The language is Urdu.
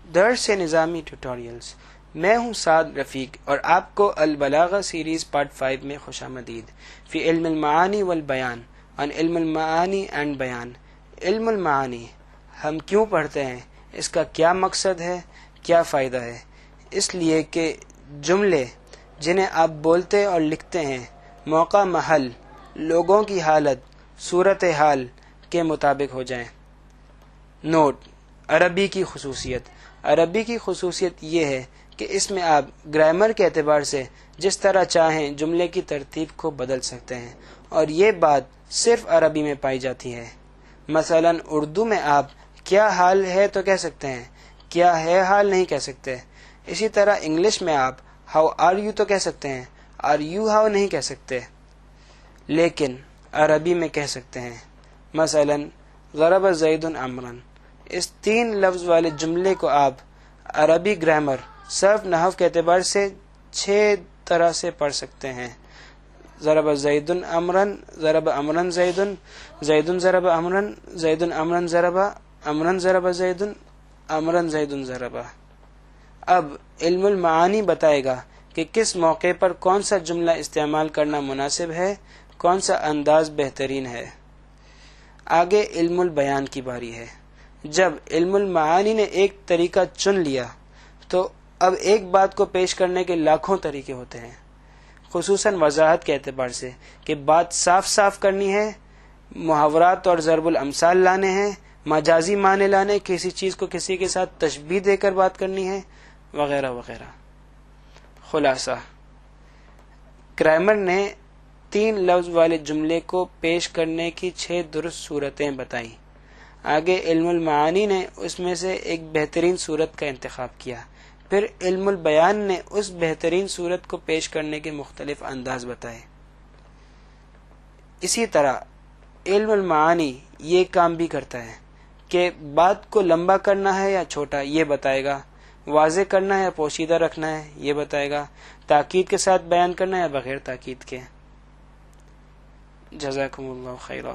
درس نظامی ٹیوٹوریلز، میں ہوں سعد رفیق اور آپ کو البلاغہ سیریز پارٹ 5 میں خوش آمدید۔ فی علم المعانی والبیان، عن علم المعانی اینڈ بیان۔ علم المعانی ہم کیوں پڑھتے ہیں، اس کا کیا مقصد ہے، کیا فائدہ ہے؟ اس لیے کہ جملے جنہیں آپ بولتے اور لکھتے ہیں موقع، محل، لوگوں کی حالت، صورتحال کے مطابق ہو جائیں۔ نوٹ: عربی کی خصوصیت۔ عربی کی خصوصیت یہ ہے کہ اس میں آپ گرامر کے اعتبار سے جس طرح چاہیں جملے کی ترتیب کو بدل سکتے ہیں، اور یہ بات صرف عربی میں پائی جاتی ہے۔ مثلا اردو میں آپ کیا حال ہے تو کہہ سکتے ہیں، کیا ہے حال نہیں کہہ سکتے۔ اسی طرح انگلش میں آپ ہاؤ آر یو تو کہہ سکتے ہیں، آر یو ہاؤ نہیں کہہ سکتے، لیکن عربی میں کہہ سکتے ہیں۔ مثلا ضرب زید عمرا، اس 3 لفظ والے جملے کو آپ عربی گرامر، صرف نحو کے اعتبار سے 6 طرح سے پڑھ سکتے ہیں۔ ضرب زید عمرا، ضرب عمرا زید، زید ضرب عمرا، زید عمرا ضرب، عمرا ضرب زید، عمرا زید ضرب۔ اب علم المعانی بتائے گا کہ کس موقع پر کون سا جملہ استعمال کرنا مناسب ہے، کون سا انداز بہترین ہے۔ آگے علم البیان کی باری ہے۔ جب علم المعانی نے ایک طریقہ چن لیا تو اب ایک بات کو پیش کرنے کے لاکھوں طریقے ہوتے ہیں، خصوصاً وضاحت کے اعتبار سے کہ بات صاف صاف کرنی ہے، محاورات اور ضرب الامثال لانے ہیں، مجازی معنی لانے، کسی چیز کو کسی کے ساتھ تشبیہ دے کر بات کرنی ہے، وغیرہ وغیرہ۔ خلاصہ: گرامر نے 3 لفظ والے جملے کو پیش کرنے کی 6 درست صورتیں بتائیں۔ آگے علم المعانی نے اس میں سے ایک بہترین صورت کا انتخاب کیا، پھر علم البیان نے اس بہترین صورت کو پیش کرنے کے مختلف انداز بتائے۔ اسی طرح علم المعانی یہ کام بھی کرتا ہے کہ بات کو لمبا کرنا ہے یا چھوٹا یہ بتائے گا، واضح کرنا ہے یا پوشیدہ رکھنا ہے یہ بتائے گا، تاکید کے ساتھ بیان کرنا ہے یا بغیر تاکید کے۔ جزاکم اللہ خیرا۔